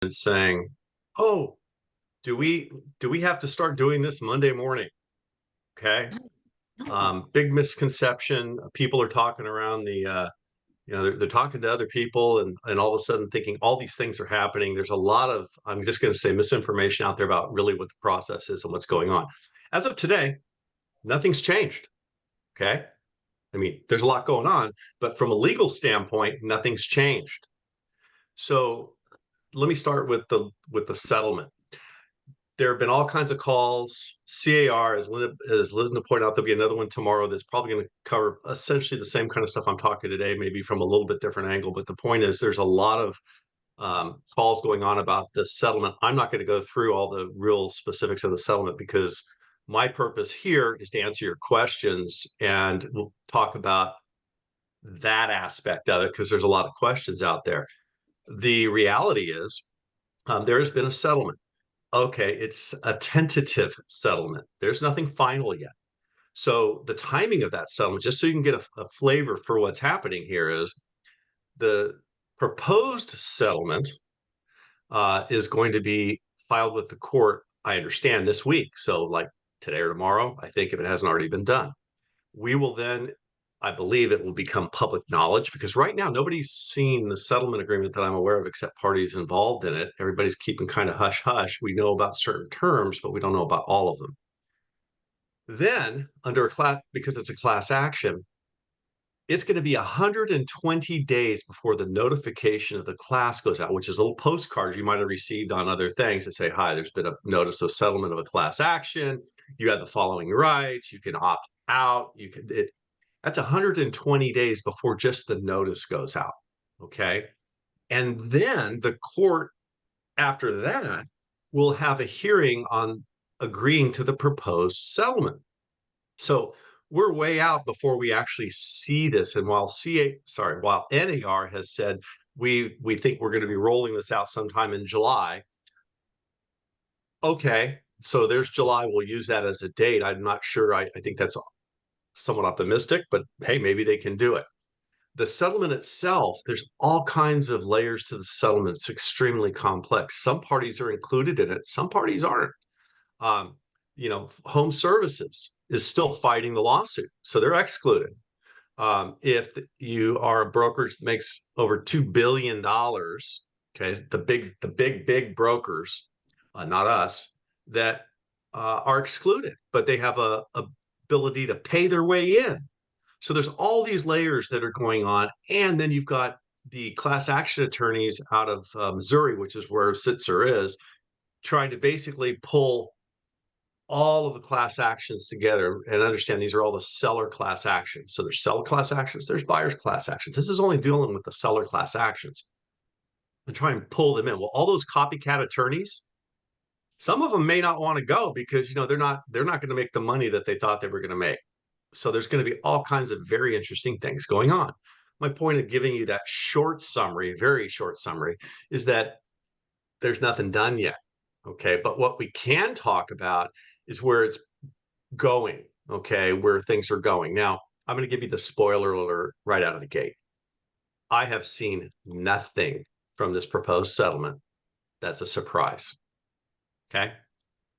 and saying, "Oh, do we have to start doing this Monday morning?" Okay. No. Big misconception. People are talking around they're talking to other people and all of a sudden thinking all these things are happening. There's a lot of, I'm just going to say, misinformation out there about really what the process is and what's going on. As of today, nothing's changed. Okay. I mean, there's a lot going on, but from a legal standpoint, nothing's changed. So let me start with the settlement. There have been all kinds of calls. CAR, as Linda pointed out, there'll be another one tomorrow that's probably going to cover essentially the same kind of stuff I'm talking today, maybe from a little bit different angle. But the point is, there's a lot of calls going on about the settlement. I'm not going to go through all the real specifics of the settlement because my purpose here is to answer your questions, and we'll talk about that aspect of it because there's a lot of questions out there. The reality is, there has been a settlement. Okay, it's a tentative settlement. There's nothing final yet. So the timing of that settlement, just so you can get a flavor for what's happening here, is the proposed settlement is going to be filed with the court, I understand, this week. So, like today or tomorrow, I think, if it hasn't already been done. We will then, I believe it will become public knowledge because right now nobody's seen the settlement agreement that I'm aware of except parties involved in it. Everybody's keeping kind of hush hush. We know about certain terms, but we don't know about all of them. Then, under a class, because it's a class action, it's going to be 120 days before the notification of the class goes out, which is little postcards you might have received on other things that say, "Hi, there's been a notice of settlement of a class action. You have the following rights. You can opt out. You can it, That's 120 days before just the notice goes out. Okay. And then the court, after that, will have a hearing on agreeing to the proposed settlement. So we're way out before we actually see this. And while NAR has said we think we're going to be rolling this out sometime in July. Okay, so there's July. We'll use that as a date. I'm not sure. I think that's somewhat optimistic, but hey, maybe they can do it. The settlement itself, there's all kinds of layers to the settlement. It's extremely complex. Some parties are included in it, some parties aren't. Um, Home services is still fighting the lawsuit, so they're excluded. If you are a broker that makes over $2 billion, okay, the big brokers, not us, that are excluded, but they have a ability to pay their way in. So there's all these layers that are going on, and then you've got the class action attorneys out of Missouri, which is where Sitzer is, trying to basically pull all of the class actions together and understand these are all the seller class actions. So there's seller class actions, there's buyer's class actions. This is only dealing with the seller class actions and try and pull them in. Well, all those copycat attorneys, some of them may not want to go because they're not going to make the money that they thought they were going to make. So there's going to be all kinds of very interesting things going on. My point of giving you that short summary, very short summary, is that there's nothing done yet. Okay. But what we can talk about is where it's going, okay, where things are going. Now, I'm going to give you the spoiler alert right out of the gate. I have seen nothing from this proposed settlement that's a surprise. Okay.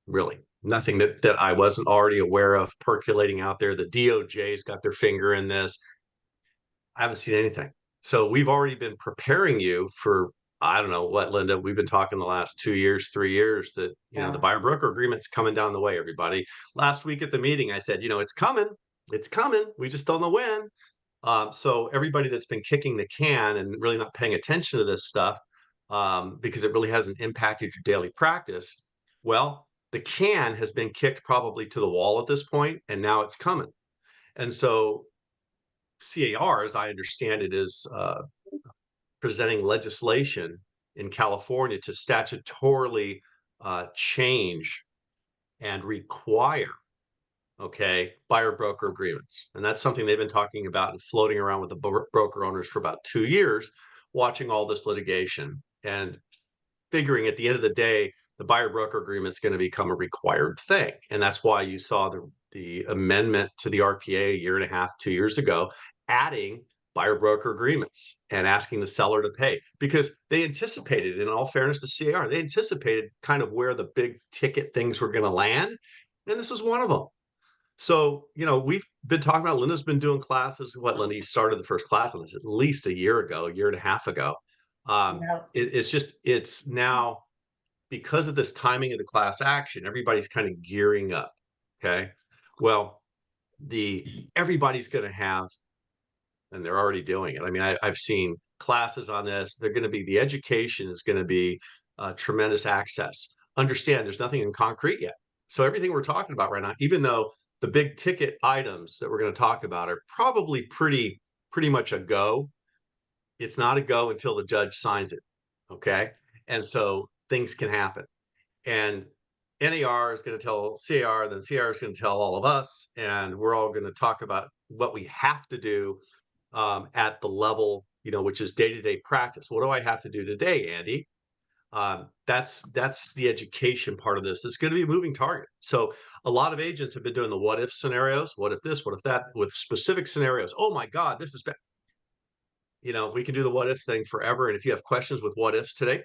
Really, nothing that I wasn't already aware of percolating out there. The DOJ's got their finger in this. I haven't seen anything. So we've already been preparing you for, I don't know what, Linda, we've been talking the last 2 years, 3 years that, the Yeah. buyer broker agreement's coming down the way, everybody. Last week at the meeting, I said, it's coming. It's coming. We just don't know when. So everybody that's been kicking the can and really not paying attention to this stuff, because it really hasn't impacted your daily practice, well, the can has been kicked probably to the wall at this point, and now it's coming. And so CAR, as I understand it, is presenting legislation in California to statutorily change and require, okay, buyer broker agreements. And that's something they've been talking about and floating around with the broker owners for about 2 years, watching all this litigation and figuring at the end of the day, the buyer broker agreement is going to become a required thing. And that's why you saw the amendment to the RPA a year and a half, 2 years ago, adding buyer broker agreements and asking the seller to pay because they anticipated, in all fairness to CAR, they anticipated kind of where the big ticket things were going to land. And this was one of them. So, we've been talking about, Linda's been doing classes. What, Linda, you started the first class on this at least a year ago, a year and a half ago. Yeah. It's now because of this timing of the class action, everybody's kind of gearing up. Okay. Well, everybody's going to have, and they're already doing it. I mean, I've seen classes on this. The education is going to be tremendous access. Understand there's nothing in concrete yet. So everything we're talking about right now, even though the big ticket items that we're going to talk about are probably pretty much a go, it's not a go until the judge signs it. Okay. And so things can happen. And NAR is going to tell CAR, then CAR is going to tell all of us, and we're all going to talk about what we have to do at the level, which is day-to-day practice. What do I have to do today, Andy? That's the education part of this. It's going to be a moving target. So a lot of agents have been doing the what if scenarios, what if this, what if that, with specific scenarios. Oh my God, this is bad. We can do the what if thing forever. And if you have questions with what ifs today,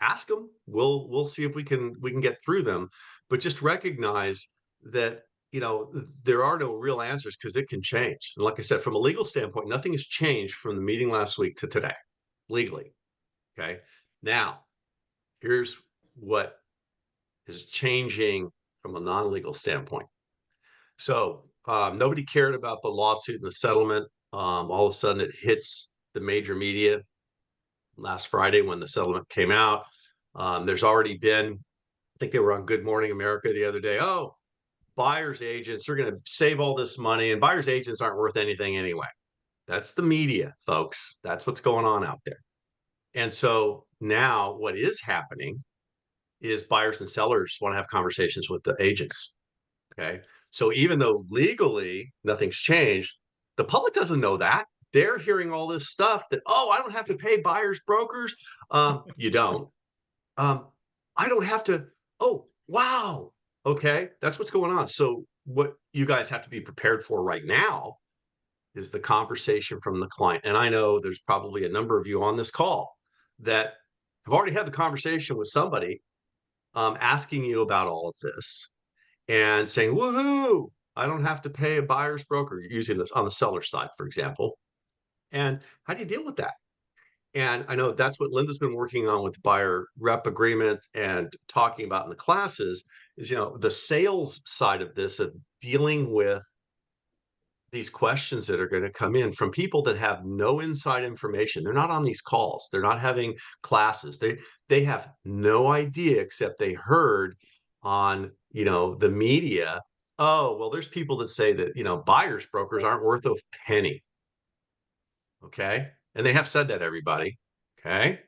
ask them. We'll see if we can get through them. But just recognize that there are no real answers because it can change. And like I said, from a legal standpoint, nothing has changed from the meeting last week to today, legally. Okay. Now, here's what is changing from a non-legal standpoint. So nobody cared about the lawsuit and the settlement. All of a sudden, it hits the major media last Friday when the settlement came out. There's already been, I think they were on Good Morning America the other day. Oh, buyers agents are going to save all this money, and buyers agents aren't worth anything anyway. That's the media, folks. That's what's going on out there. And so now what is happening is buyers and sellers want to have conversations with the agents. Okay. So even though legally nothing's changed, the public doesn't know that. They're hearing all this stuff that, oh, I don't have to pay buyers brokers. You don't. Um, I don't have to. Oh, wow. Okay. That's what's going on. So what you guys have to be prepared for right now is the conversation from the client. And I know there's probably a number of you on this call that have already had the conversation with somebody asking you about all of this and saying, woohoo, I don't have to pay a buyer's broker, using this on the seller side, for example. And how do you deal with that? And I know that's what Linda's been working on with the buyer rep agreement and talking about in the classes is, the sales side of this, of dealing with these questions that are going to come in from people that have no inside information. They're not on these calls. They're not having classes. They have no idea, except they heard on, the media. Oh, well, there's people that say that, buyers brokers aren't worth a penny. Okay. And they have said that, everybody. Okay.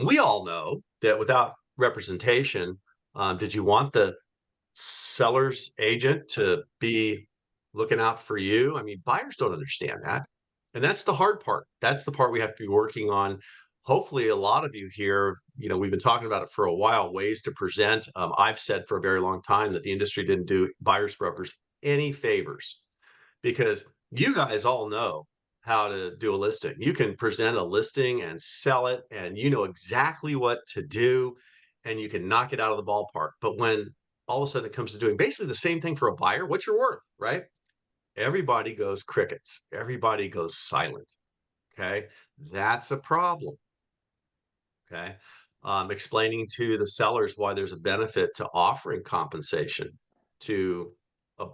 We all know that without representation, did you want the seller's agent to be looking out for you? I mean, buyers don't understand that. And that's the hard part. That's the part we have to be working on. Hopefully, a lot of you here, we've been talking about it for a while, ways to present. I've said for a very long time that the industry didn't do buyers brokers any favors because you guys all know how to do a listing. You can present a listing and sell it, and you know exactly what to do, and you can knock it out of the ballpark. But when all of a sudden it comes to doing basically the same thing for a buyer, what's your worth, right? Everybody goes crickets. Everybody goes silent. Okay. That's a problem. Okay. Explaining to the sellers why there's a benefit to offering compensation to a,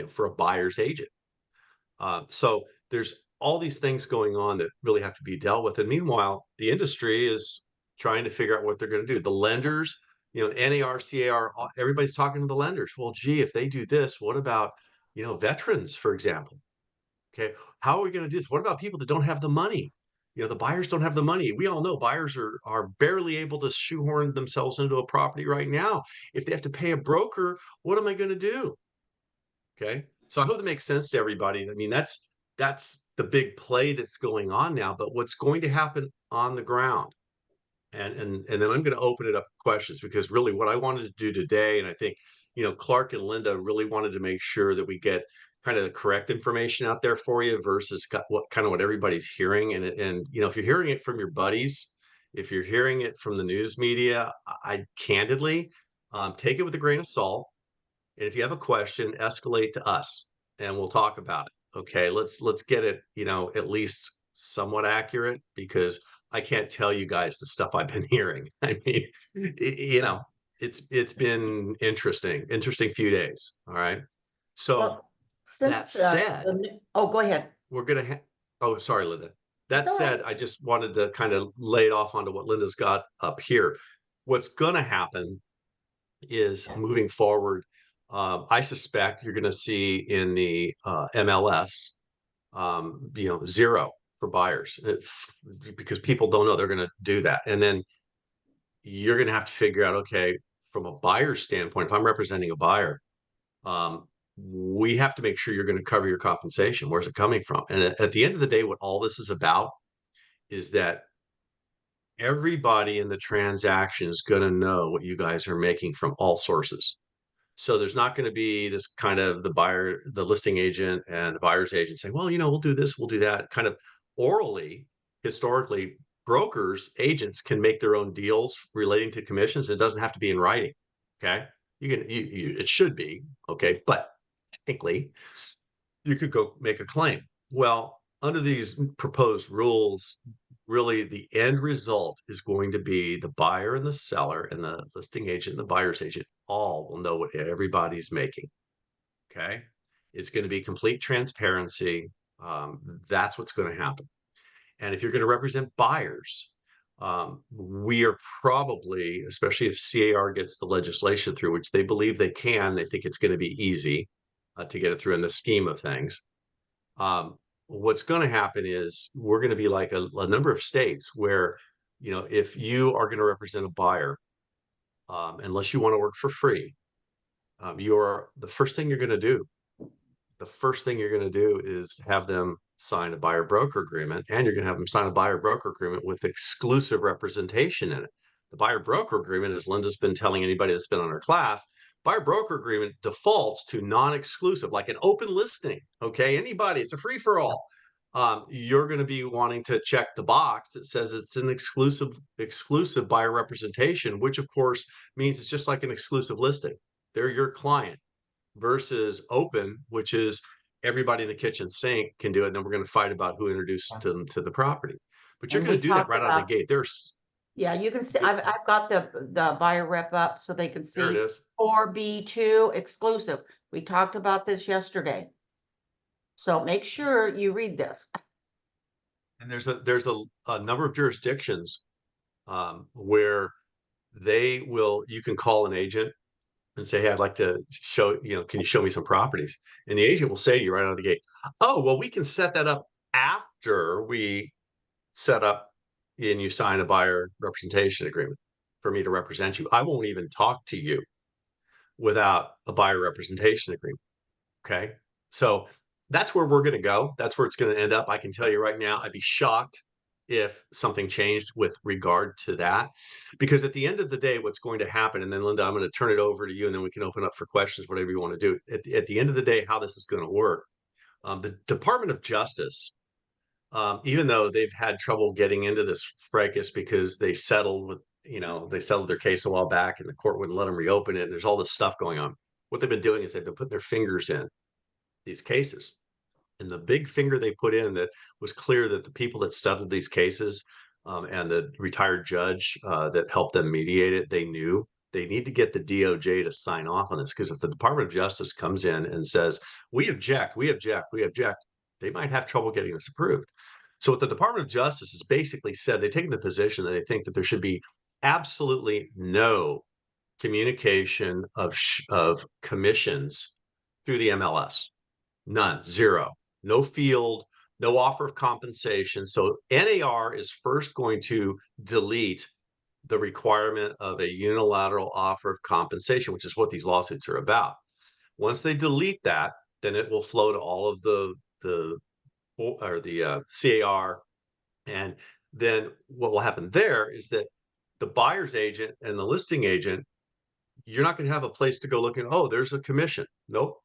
for a buyer's agent. So there's all these things going on that really have to be dealt with. And meanwhile, the industry is trying to figure out what they're going to do. The lenders, NAR, CAR, everybody's talking to the lenders. Well, gee, if they do this, what about, veterans, for example? Okay. How are we going to do this? What about people that don't have the money? The buyers don't have the money. We all know buyers are barely able to shoehorn themselves into a property right now. If they have to pay a broker, what am I going to do? Okay. So I hope that makes sense to everybody. I mean, that's the big play that's going on now, but what's going to happen on the ground? And then I'm going to open it up to questions because really what I wanted to do today, and I think, Clark and Linda really wanted to make sure that we get kind of the correct information out there for you versus what kind of what everybody's hearing. And if you're hearing it from your buddies, if you're hearing it from the news media, I candidly take it with a grain of salt. And if you have a question, escalate to us and we'll talk about it. Okay, let's get it, at least somewhat accurate, because I can't tell you guys the stuff I've been hearing. I mean, it's been interesting few days. All right. So Well, since that said, oh, go ahead. we're gonna oh, sorry, Linda. It's That all said, right. I just wanted to kind of lay it off onto what Linda's got up here. What's gonna happen is moving forward. I suspect you're going to see in the MLS, zero for buyers because people don't know they're going to do that. And then you're going to have to figure out, okay, from a buyer's standpoint, if I'm representing a buyer, we have to make sure you're going to cover your compensation. Where's it coming from? And at the end of the day, what all this is about is that everybody in the transaction is going to know what you guys are making from all sources. So there's not going to be this kind of the listing agent and the buyer's agent saying, well, we'll do this, we'll do that. Kind of orally, historically, brokers, agents can make their own deals relating to commissions. It doesn't have to be in writing. Okay. It should be. Okay. But technically, you could go make a claim. Well, under these proposed rules, really the end result is going to be the buyer and the seller and the listing agent and the buyer's agent all will know what everybody's making. Okay. It's going to be complete transparency. That's what's going to happen. And if you're going to represent buyers, we are probably, especially if CAR gets the legislation through, which they believe they can, they think it's going to be easy to get it through in the scheme of things. What's going to happen is we're going to be like a number of states where, if you are going to represent a buyer, unless you want to work for free, you're the first thing you're going to do. The first thing you're going to do is have them sign a buyer broker agreement, and you're going to have them sign a buyer broker agreement with exclusive representation in it. The buyer broker agreement, as Linda's been telling anybody that's been on her class, buyer broker agreement defaults to non-exclusive, like an open listing. Okay, anybody, it's a free for all. You're going to be wanting to check the box that says it's an exclusive buyer representation, which of course means it's just like an exclusive listing. They're your client versus open, which is everybody in the kitchen sink can do it. And then we're going to fight about who introduced them to the property. But you're And going we to do that talked right out of the about, gate. yeah, you can see, I've got the buyer rep up so they can There it see is. 4B2 exclusive. We talked about this yesterday. So make sure you read this. And there's a number of jurisdictions where you can call an agent and say, hey, I'd like to can you show me some properties? And the agent will say to you right out of the gate, oh, well, we can set that up after we set up and you sign a buyer representation agreement for me to represent you. I won't even talk to you without a buyer representation agreement. Okay. So that's where we're going to go. That's where it's going to end up. I can tell you right now, I'd be shocked if something changed with regard to that. Because at the end of the day, what's going to happen, and then Linda, I'm going to turn it over to you and then we can open up for questions, whatever you want to do. At the end of the day, how this is going to work, the Department of Justice, even though they've had trouble getting into this fracas because they settled their case a while back and the court wouldn't let them reopen it. And there's all this stuff going on. What they've been doing is they've been putting their fingers in these cases. And the big finger they put in that was clear that the people that settled these cases and the retired judge that helped them mediate it, they knew they need to get the DOJ to sign off on this, because if the Department of Justice comes in and says, we object, we object, we object, they might have trouble getting this approved. So what the Department of Justice has basically said, they've taken the position that they think that there should be absolutely no communication of commissions through the MLS. None, zero, no field, no offer of compensation. So NAR is first going to delete the requirement of a unilateral offer of compensation, which is what these lawsuits are about. Once they delete that, then it will flow to all of the CAR, and then what will happen there is that the buyer's agent and the listing agent, you're not going to have a place to go looking. Oh, there's a commission. Nope.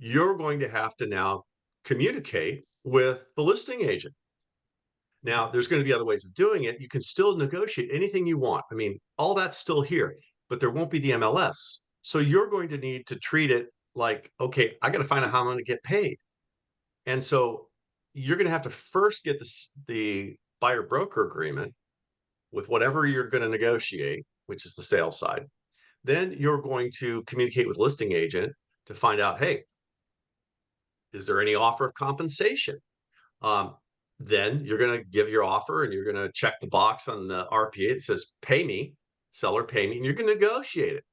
you're going to have to now communicate with the listing agent. Now, there's going to be other ways of doing it. You can still negotiate anything you want. I mean, all that's still here, but there won't be the MLS. So you're going to need to treat it like, okay, I got to find out how I'm going to get paid. And so you're going to have to first get the buyer broker agreement with whatever you're going to negotiate, which is the sales side. Then you're going to communicate with listing agent to find out, hey, is there any offer of compensation? Um, then you're going to give your offer and you're going to check the box on the RPA that says pay me, seller pay me, and you're going to negotiate it.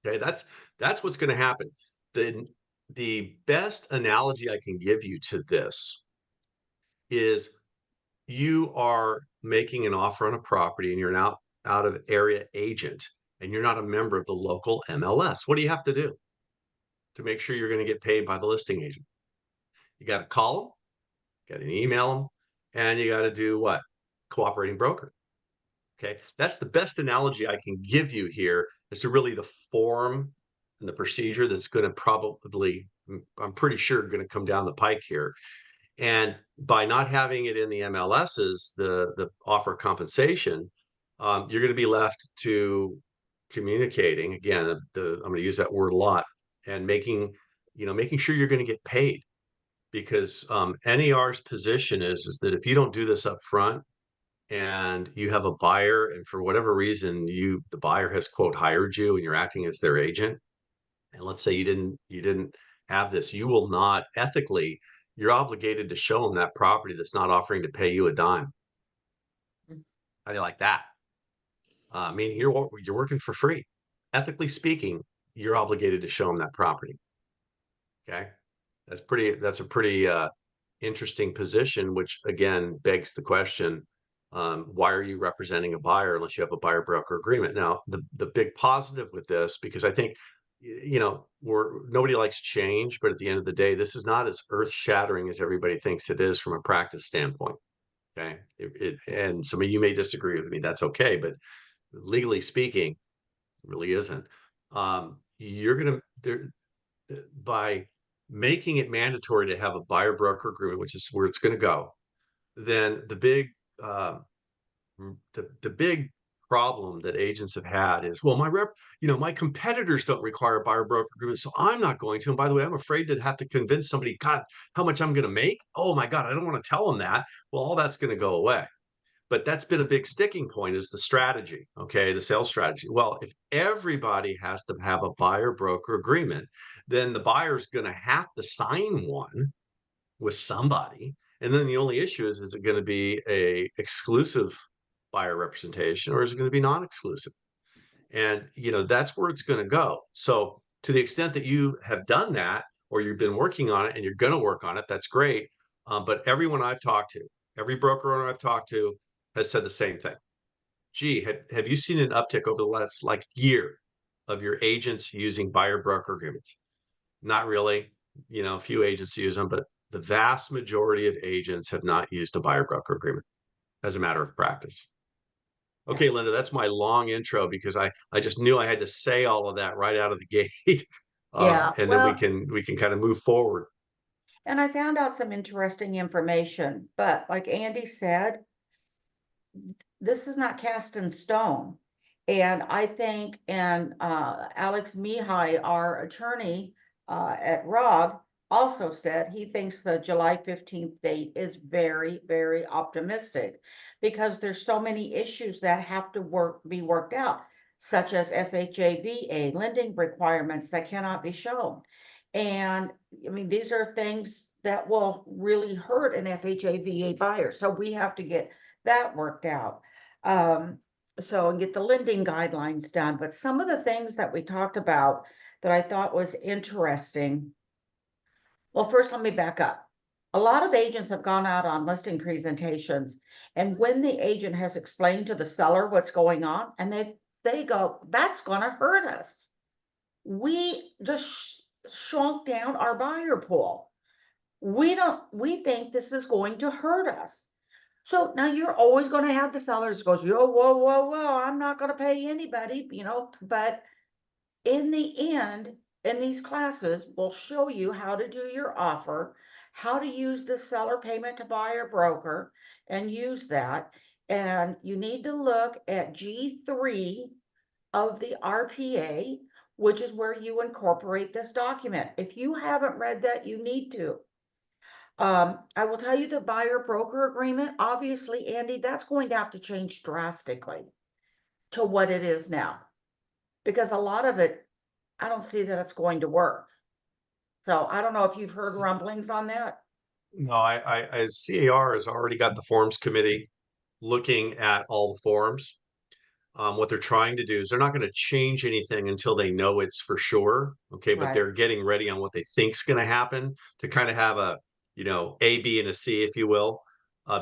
Okay, that's what's going to happen. The best analogy I can give you to this is you are making an offer on a property and you're an out of area agent and you're not a member of the local MLS. What do you have to do to make sure you're going to get paid by the listing agent? You got to call them, got to email them, and you got to do what? Cooperating broker. Okay. That's the best analogy I can give you here as to really the form and the procedure that's going to probably, I'm pretty sure, going to come down the pike here. And by not having it in the MLSs, the offer compensation, you're going to be left to communicating again. I'm going to use that word a lot, and making sure you're going to get paid, because NER's position is that if you don't do this up front and you have a buyer and for whatever reason the buyer has quote hired you and you're acting as their agent, and let's say you didn't have this, you will not ethically, you're obligated to show them that property that's not offering to pay you a dime. How do you like that? Meaning you're working for free. Ethically speaking, you're obligated to show them that property. Okay, that's a pretty interesting position, which again begs the question, why are you representing a buyer unless you have a buyer broker agreement? Now, the big positive with this, because I think, nobody likes change, but at the end of the day, this is not as earth shattering as everybody thinks it is from a practice standpoint. Okay. And some of you may disagree with me. That's okay. But legally speaking, it really isn't. You're going to, there, by making it mandatory to have a buyer broker agreement, which is where it's going to go, then uh, the big problem that agents have had is, well, my competitors don't require a buyer broker agreement, so I'm not going to. And by the way, I'm afraid to have to convince somebody, God, how much I'm going to make. Oh my God, I don't want to tell them that. Well, all that's going to go away. But that's been a big sticking point, is the strategy. Okay, the sales strategy. Well, if everybody has to have a buyer broker agreement, then the buyer's going to have to sign one with somebody. And then the only issue is it going to be a exclusive buyer representation, or is it going to be non-exclusive? And that's where it's going to go. So to the extent that you have done that, or you've been working on it and you're going to work on it, that's great. But everyone I've talked to, every broker owner I've talked to has said the same thing. Gee, have you seen an uptick over the last year of your agents using buyer broker agreements? Not really. A few agents use them, but the vast majority of agents have not used a buyer broker agreement as a matter of practice. Okay, Linda, that's my long intro because I just knew I had to say all of that right out of the gate. Yeah, And then we well, can kind of move forward. and I found out some interesting information, but like Andy said, this is not cast in stone. And I think, and Alex Mihai, our attorney at ROG, also said he thinks the July 15th date is very, very optimistic because there's so many issues that have to be worked out, such as FHA, VA, lending requirements that cannot be shown. And I mean, these are things that will really hurt an FHA, VA buyer. So we have to get that worked out. So get the lending guidelines done. But some of the things that we talked about that I thought was interesting. Well, first, let me back up. A lot of agents have gone out on listing presentations, and when the agent has explained to the seller what's going on, and they go, that's going to hurt us. We just shrunk down our buyer pool. We think this is going to hurt us. So now you're always going to have the sellers goes, yo, whoa, whoa, whoa, I'm not going to pay anybody, but in the end, in these classes will show you how to do your offer, how to use the seller payment to buyer broker and use that. And you need to look at G3 of the RPA, which is where you incorporate this document. If you haven't read that, you need to. I will tell you the buyer broker agreement, obviously, Andy, that's going to have to change drastically to what it is now, because a lot of it, I don't see that it's going to work. So I don't know if you've heard rumblings on that. No, CAR has already got the forms committee looking at all the forms. What they're trying to do is they're not going to change anything until they know it's for sure. Okay, but Right, they're getting ready on what they think's going to happen to kind of have a, A, B, and a C, if you will,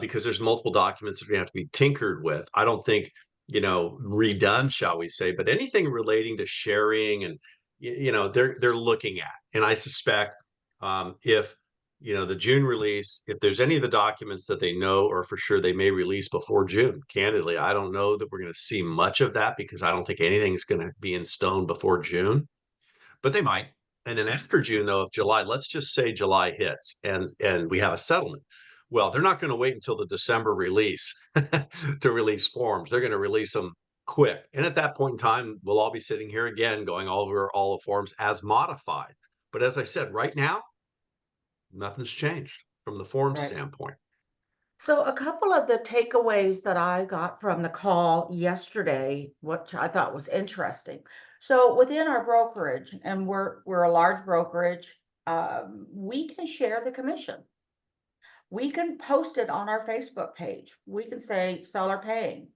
because there's multiple documents that are going to have to be tinkered with. I don't think, redone, shall we say, but anything relating to sharing and they're looking at. And I suspect if the June release, if there's any of the documents that they know or for sure they may release before June, candidly, I don't know that we're going to see much of that because I don't think anything's going to be in stone before June, but they might. And then after June, though, if July, let's just say July hits and we have a settlement. Well, they're not going to wait until the December release to release forms. They're going to release them quick. And at that point in time, we'll all be sitting here again going over all the forms as modified. But as I said, right now, nothing's changed from the form right. standpoint. So a couple of the takeaways that I got from the call yesterday, which I thought was interesting. So within our brokerage, and we're a large brokerage, we can share the commission. We can post it on our Facebook page. We can say seller paying.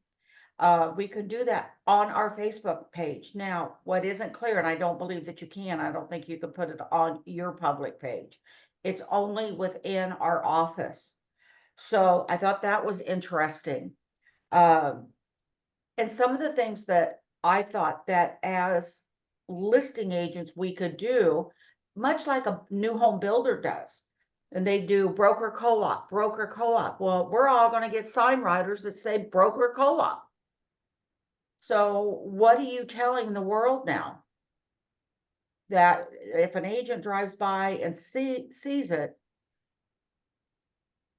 We can do that on our Facebook page. Now, what isn't clear, and I don't believe that you can, I don't think you can put it on your public page. It's only within our office. So I thought that was interesting. Um, and some of the things that I thought that as listing agents we could do, much like a new home builder does. And they do broker co-op, broker co-op. Well, we're all going to get sign writers that say broker co-op. So what are you telling the world now? That if an agent drives by and sees it,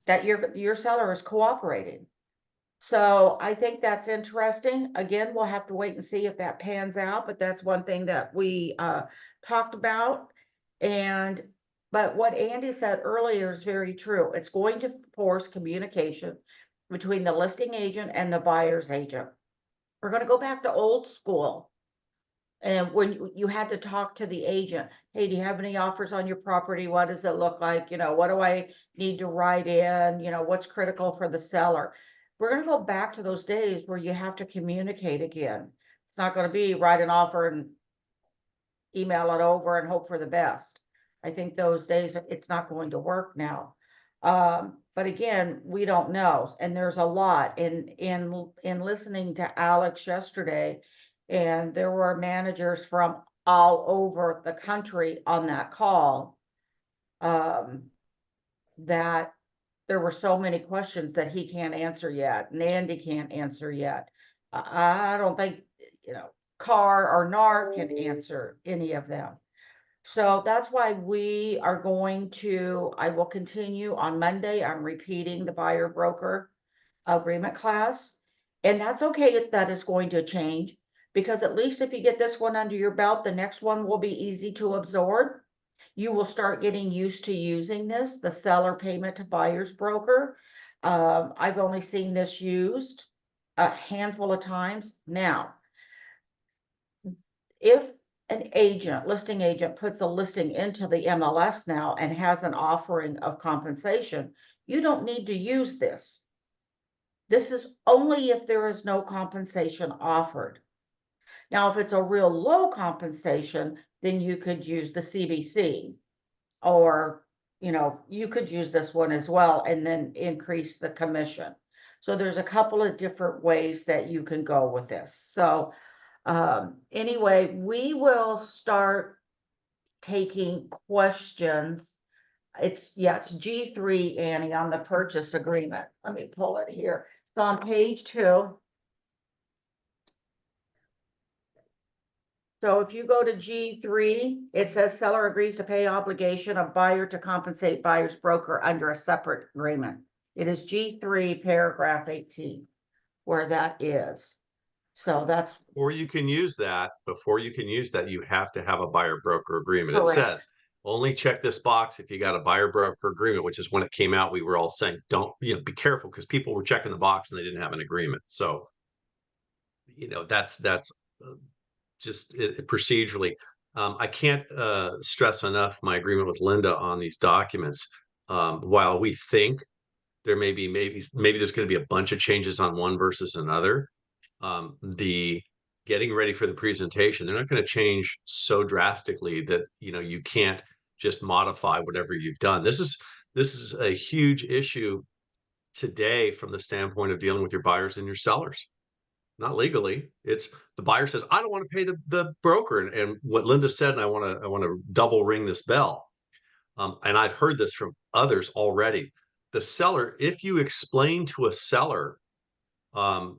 that your seller is cooperating. So I think that's interesting. Again, we'll have to wait and see if that pans out, but that's one thing that we talked about. And but what Andy said earlier is very true. It's going to force communication between the listing agent and the buyer's agent. We're going to go back to old school. And when you had to talk to the agent, hey, do you have any offers on your property? What does it look like? What do I need to write in? What's critical for the seller? We're going to go back to those days where you have to communicate again. It's not going to be write an offer and email it over and hope for the best. I think those days, it's not going to work now. But again, we don't know. And there's a lot in listening to Alex yesterday, and there were managers from all over the country on that call, that there were so many questions that he can't answer yet, and Andy can't answer yet. I don't think, Carr or NAR can answer any of them. So that's why I will continue on Monday. I'm repeating the buyer broker agreement class. And that's okay if that is going to change, because at least if you get this one under your belt, the next one will be easy to absorb. You will start getting used to using this, the seller payment to buyer's broker. I've only seen this used a handful of times. Now, if an listing agent puts a listing into the MLS now and has an offering of compensation, you don't need to use this. This is only if there is no compensation offered. Now, if it's a real low compensation, then you could use the CBC, or, you could use this one as well and then increase the commission. So there's a couple of different ways that you can go with this. So anyway, we will start taking questions. It's G3, Annie, on the purchase agreement. Let me pull it here. It's on page 2. So if you go to G3, it says seller agrees to pay obligation of buyer to compensate buyer's broker under a separate agreement. It is G3 paragraph 18 where that is. So that's Or you can use that. Before you can use that, you have to have a buyer broker agreement. It correct. says only check this box if you got a buyer broker agreement, which is when it came out, we were all saying, don't, be careful, because people were checking the box and they didn't have an agreement. So, that's just procedurally. I can't stress enough my agreement with Linda on these documents. While we think there maybe there's going to be a bunch of changes on one versus another, the getting ready for the presentation, they're not going to change so drastically that you can't just modify whatever you've done. This is a huge issue today from the standpoint of dealing with your buyers and your sellers. Not legally. It's the buyer says, I don't want to pay the broker. And what Linda said, and I want to double ring this bell. And I've heard this from others already. The seller, if you explain to a seller,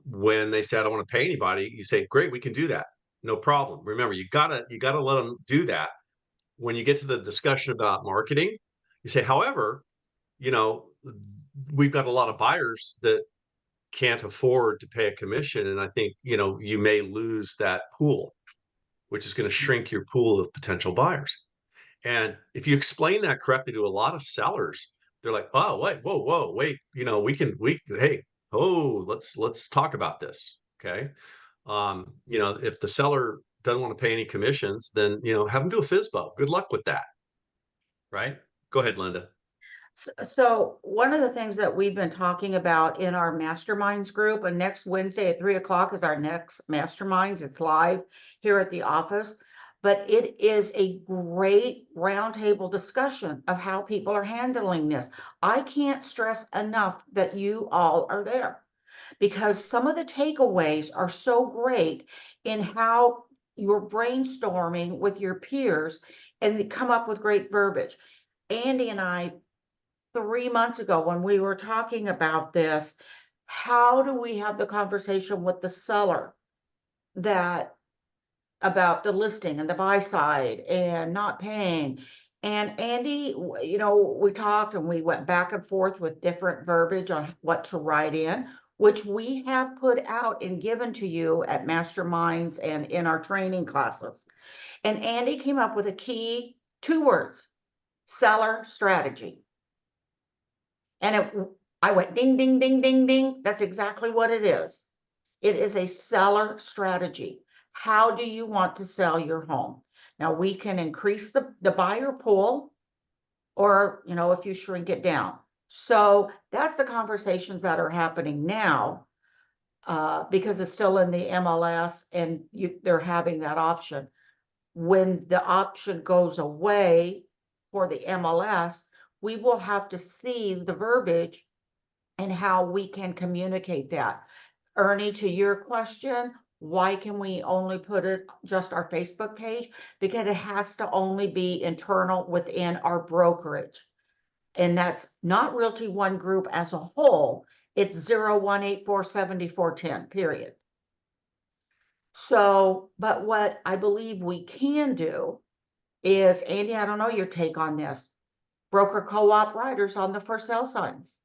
when they say I don't want to pay anybody, you say, great, we can do that. No problem. Remember, you gotta let them do that. When you get to the discussion about marketing, you say, however, you know, we've got a lot of buyers that can't afford to pay a commission. And I think, you may lose that pool, which is going to shrink your pool of potential buyers. And if you explain that correctly to a lot of sellers, they're like, oh, wait, whoa, wait, hey, oh, let's talk about this. Okay. If the seller doesn't want to pay any commissions, then, have them do a FISBO. Good luck with that. Right. Go ahead, Linda. So one of the things that we've been talking about in our masterminds group, and next Wednesday at 3 o'clock is our next masterminds. It's live here at the office, but it is a great roundtable discussion of how people are handling this. I can't stress enough that you all are there because some of the takeaways are so great in how you're brainstorming with your peers and they come up with great verbiage. Andy and I 3 months ago when we were talking about this, how do we have the conversation with the seller that about the listing and the buy side and not paying? And Andy, we talked and we went back and forth with different verbiage on what to write in, which we have put out and given to you at masterminds and in our training classes. And Andy came up with a key 2 words: seller strategy. And I went ding, ding, ding, ding, ding. That's exactly what it is. It is a seller strategy. How do you want to sell your home? Now we can increase the buyer pool or, if you shrink it down. So that's the conversations that are happening now because it's still in the MLS and they're having that option. When the option goes away for the MLS, we will have to see the verbiage and how we can communicate that. Ernie, to your question, why can we only put it just our Facebook page? Because it has to only be internal within our brokerage. And that's not Realty One Group as a whole. It's 01847410, period. So, but what I believe we can do is, Andy, I don't know your take on this. Broker co-op riders on the for sale signs.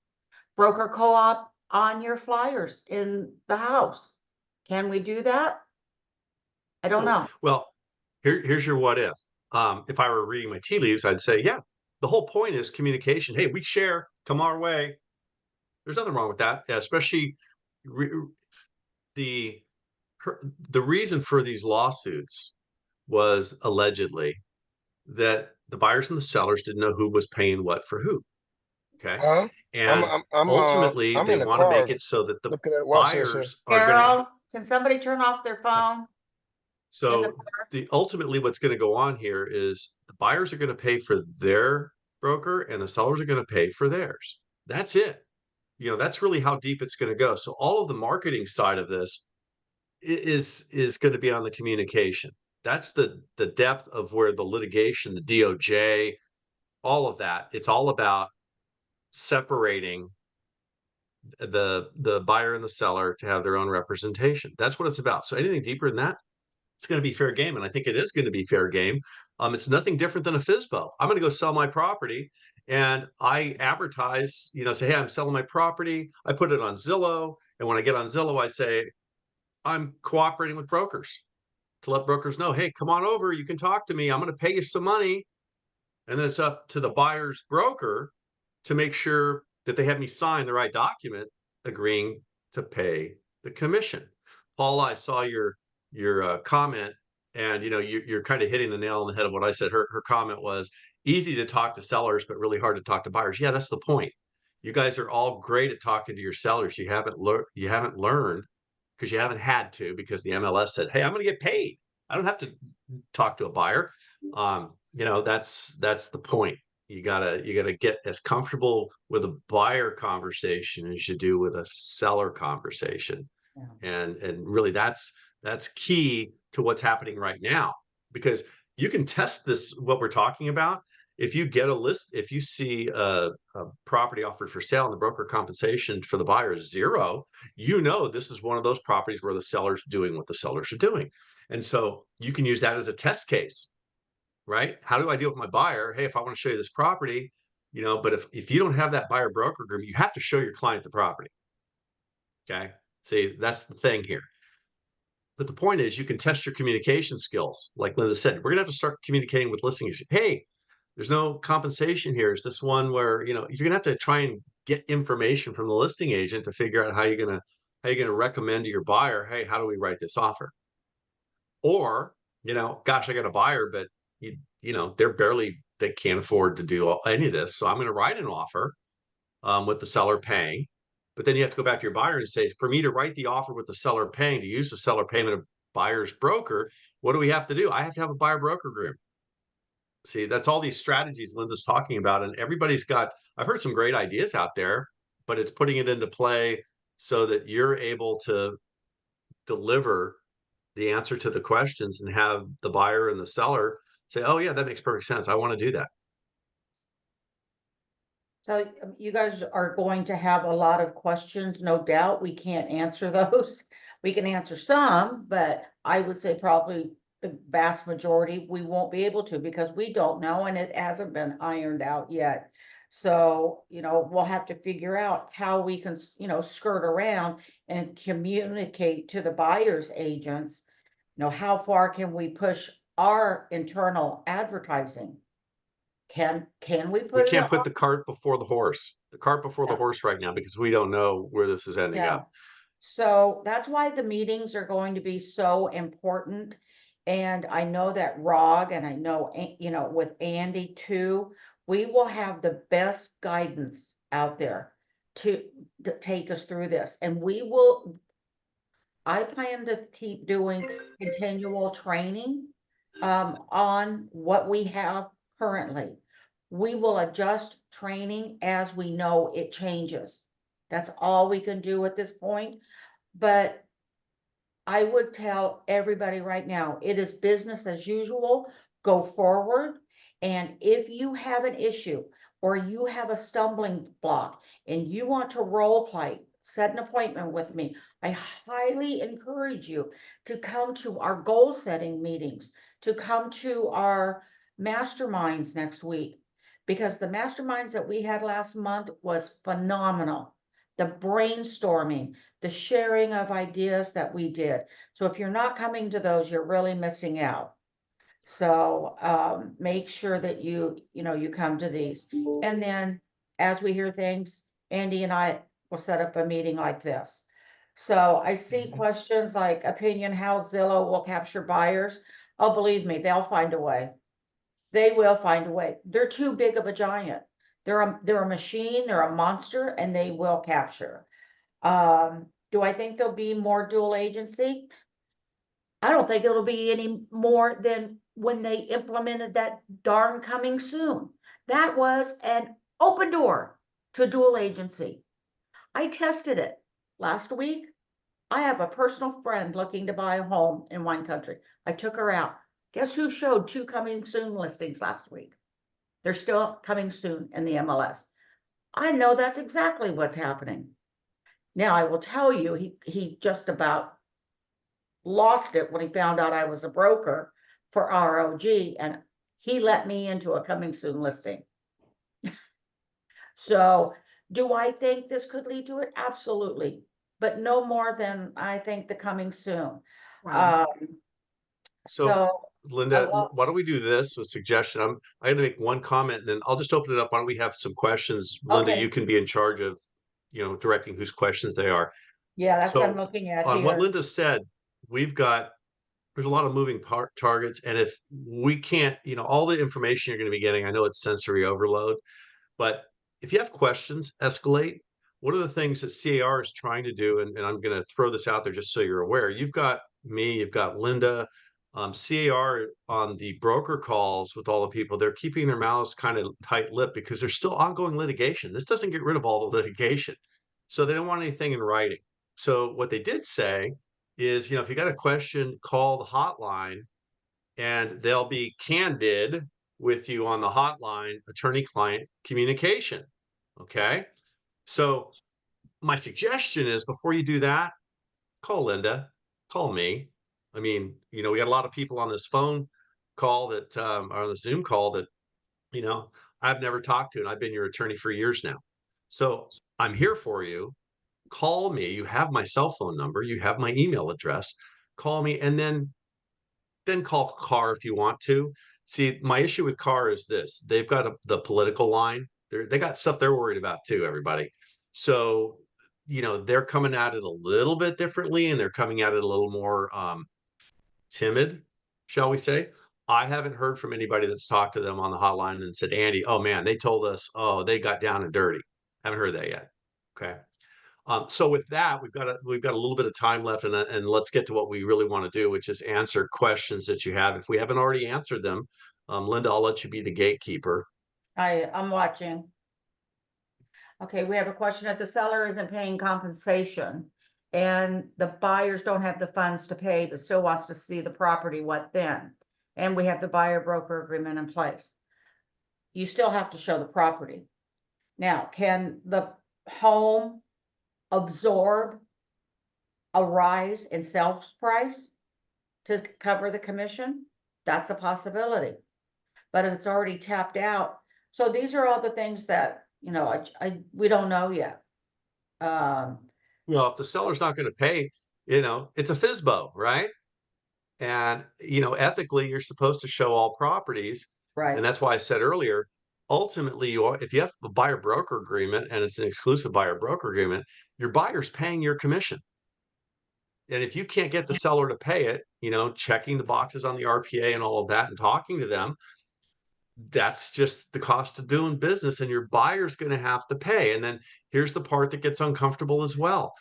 Broker co-op on your flyers in the house. Can we do that? I don't Oh, know. well, here's your what if. If I were reading my tea leaves, I'd say, yeah, the whole point is communication. Hey, we share, come our way. There's nothing wrong with that, especially re- the the reason for these lawsuits was allegedly that the buyers and the sellers didn't know who was paying what for who. Okay. Huh? I'm And I'm I'm ultimately, I'm they in the want to make car it so that the looking at watching this here. buyers are going to. Carol, can somebody turn off their phone in the So car? the ultimately what's going to go on here is the buyers are going to pay for their broker and the sellers are going to pay for theirs. That's it. That's really how deep it's going to go. So all of the marketing side of this is going to be on the communication. That's the depth of where the litigation, the DOJ, all of that. It's all about separating the buyer and the seller to have their own representation. That's what it's about. So anything deeper than that, it's going to be fair game. And I think it is going to be fair game. It's nothing different than a FISBO. I'm going to go sell my property and I advertise, say, hey, I'm selling my property. I put it on Zillow. And when I get on Zillow, I say, I'm cooperating with brokers to let brokers know, hey, come on over. You can talk to me. I'm going to pay you some money. And then it's up to the buyer's broker to make sure that they have me sign the right document agreeing to pay the commission. Paula, I saw your comment, and you're kind of hitting the nail on the head of what I said. Her comment was easy to talk to sellers, but really hard to talk to buyers. Yeah, that's the point. You guys are all great at talking to your sellers. You haven't learned because you haven't had to, because the MLS said, hey, I'm going to get paid. I don't have to talk to a buyer. That's the point. You gotta get as comfortable with a buyer conversation as you do with a seller conversation. Yeah. And really that's key to what's happening right now, because you can test this, what we're talking about. If you get a list, if you see a property offered for sale and the broker compensation for the buyer is zero, this is one of those properties where the seller's doing what the sellers are doing. And so you can use that as a test case, right? How do I deal with my buyer? Hey, if I want to show you this property, but if you don't have that buyer broker agreement, you have to show your client the property. Okay. See, that's the thing here. But the point is, you can test your communication skills. Like Linda said, we're gonna have to start communicating with listings. Hey, there's no compensation here. Is this one where you're gonna have to try and get information from the listing agent to figure out how you're gonna recommend to your buyer, hey, how do we write this offer? Or, gosh, I got a buyer, but they can't afford to do any of this. So I'm going to write an offer with the seller paying. But then you have to go back to your buyer and say, for me to write the offer with the seller paying, to use the seller payment of buyer's broker, what do we have to do? I have to have a buyer broker agreement. See, that's all these strategies Linda's talking about. And I've heard some great ideas out there, but it's putting it into play so that you're able to deliver the answer to the questions and have the buyer and the seller say, oh yeah, that makes perfect sense. I want to do that. So you guys are going to have a lot of questions, no doubt. We can't answer those. We can answer some, but I would say probably the vast majority we won't be able to, because we don't know and it hasn't been ironed out yet. So, we'll have to figure out how we can, skirt around and communicate to the buyer's agents. How far can we push our internal advertising? Can we We put it can't on? put the cart before the horse right now, because we don't know where this is ending Yeah. up. So that's why the meetings are going to be so important. And I know that ROG, and I know, with Andy too, we will have the best guidance out there to take us through this. And I plan to keep doing continual training on what we have currently. We will adjust training as we know it changes. That's all we can do at this point. But I would tell everybody right now, it is business as usual. Go forward. And if you have an issue or you have a stumbling block and you want to role play, set an appointment with me. I highly encourage you to come to our goal setting meetings, to come to our masterminds next week, because the masterminds that we had last month was phenomenal. The brainstorming, the sharing of ideas that we did. So if you're not coming to those, you're really missing out. So make sure that you come to these. And then as we hear things, Andy and I will set up a meeting like this. So I see questions like opinion, how Zillow will capture buyers. Oh, believe me, they'll find a way. They will find a way. They're too big of a giant. They're a machine, they're a monster, and they will capture. Do I think there'll be more dual agency? I don't think it'll be any more than when they implemented that darn coming soon. That was an open door to dual agency. I tested it last week. I have a personal friend looking to buy a home in wine country. I took her out. Guess who showed 2 coming soon listings last week? They're still coming soon in the MLS. I know that's exactly what's happening. Now I will tell you, he just about lost it when he found out I was a broker for ROG, and he let me into a coming soon listing. So, do I think this could lead to it? Absolutely, but no more than I think the coming soon. Right. So, So I Linda, love, why don't we do this with suggestion? I got to make one comment, and then I'll just open it up. Why don't we have some questions? Linda, okay, you can be in charge of, directing whose questions they are. yeah, that's what I'm So, looking at on what here. Linda said, we've got there's a lot of moving targets, and if we can't, all the information you're going to be getting, I know it's sensory overload, but if you have questions, escalate. One of the things that CAR is trying to do, and I'm going to throw this out there just so you're aware, you've got me, you've got Linda, CAR on the broker calls with all the people, they're keeping their mouths kind of tight-lipped because there's still ongoing litigation. This doesn't get rid of all the litigation. So they don't want anything in writing. So what they did say is, if you got a question, call the hotline and they'll be candid with you on the hotline, attorney client communication. Okay. So my suggestion is before you do that, call Linda, call me. I mean, we got a lot of people on this phone call that or the Zoom call that, you know, I've never talked to, and I've been your attorney for years now. So I'm here for you. Call me. You have my cell phone number, you have my email address. Call me, and then call Carr if you want to. See, my issue with Carr is this: they've got the political line. They got stuff they're worried about too. Everybody, so they're coming at it a little bit differently, and they're coming at it a little more timid, shall we say? I haven't heard from anybody that's talked to them on the hotline and said, Andy, oh man, they told us, oh, they got down and dirty. Haven't heard that yet. Okay. So with that, we've got a little bit of time left, and let's get to what we really want to do, which is answer questions that you have. If we haven't already answered them, Linda, I'll let you be the gatekeeper. I'm watching. Okay, we have a question. If the seller isn't paying compensation and the buyers don't have the funds to pay, but still wants to see the property, what then? And we have the buyer broker agreement in place. You still have to show the property. Now, can the home absorb a rise in sales price to cover the commission? That's a possibility. But if it's already tapped out, so these are all the things that, we don't know yet. Well, if the seller's not going to pay, it's a FISBO, right? And ethically, you're supposed to show all properties, and Right. that's why I said earlier, ultimately, if you have a buyer broker agreement and it's an exclusive buyer broker agreement, your buyer's paying your commission. And if you can't get the seller to pay it, checking the boxes on the RPA and all of that and talking to them, that's just the cost of doing business. And your buyer's going to have to pay. And then here's the part that gets uncomfortable as well.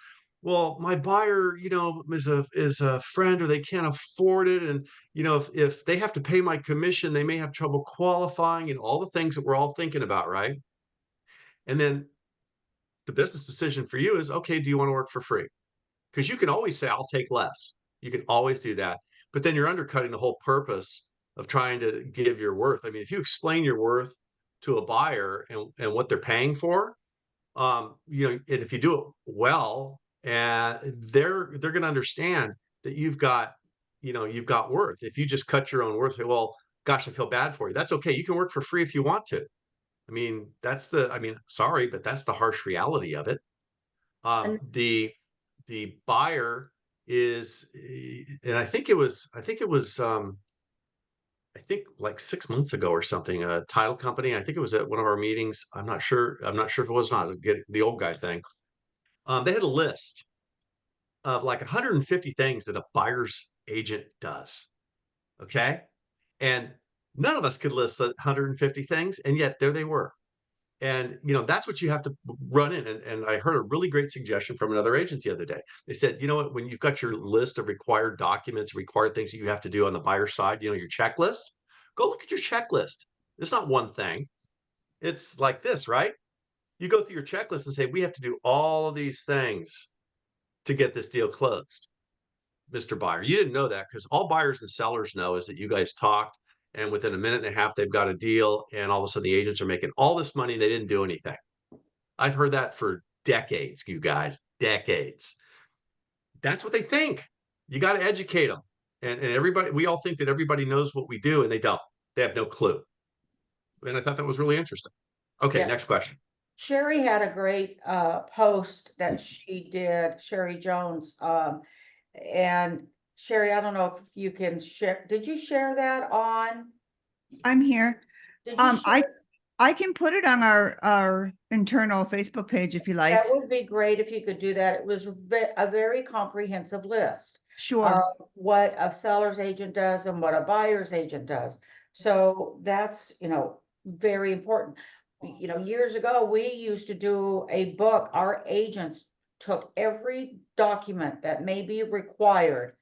Well, my buyer, is a friend, or they can't afford it. And, if they have to pay my commission, they may have trouble qualifying, and all the things that we're all thinking about, right? And then the business decision for you is, okay, do you want to work for free? Because you can always say, I'll take less. You can always do that. But then you're undercutting the whole purpose of trying to give your worth. I mean, if you explain your worth to a buyer and what they're paying for, and if you do it well, and they're going to understand that you've got worth. If you just cut your own worth, say, well, gosh, I feel bad for you. That's okay. You can work for free if you want to. I mean, sorry, but that's the harsh reality of it. And The buyer is, and I think like 6 months ago or something, a title company. I think it was at one of our meetings. I'm not sure. I'm not sure if it was not. Get the old guy thing. They had a list of like 150 things that a buyer's agent does. Okay, and none of us could list 150 things, and yet there they were. And that's what you have to run in. And I heard a really great suggestion from another agent the other day. They said, you know what, when you've got your list of required documents, required things that you have to do on the buyer side, your checklist, go look at your checklist. It's not one thing. It's like this, right? You go through your checklist and say, we have to do all of these things to get this deal closed. Mr. Buyer. You didn't know that, because all buyers and sellers know is that you guys talked, and within a minute and a half, they've got a deal, and all of a sudden the agents are making all this money and they didn't do anything. I've heard that for decades, you guys, decades. That's what they think. You got to educate them. And everybody, we all think that everybody knows what we do, and they don't. They have no clue. And I thought that was really interesting. Okay, Yeah. next question. Sherry had a great post that she did, Sherry Jones. And Sherry, I don't know if you can share. Did you share that on? I'm here. Did you I share? I can put it on our internal Facebook page if you That like. would be great if you could do that. It was a very comprehensive list of Sure. what a seller's agent does and what a buyer's agent does. So that's, very important. Years ago, we used to do a book. Our agents took every document that may be required,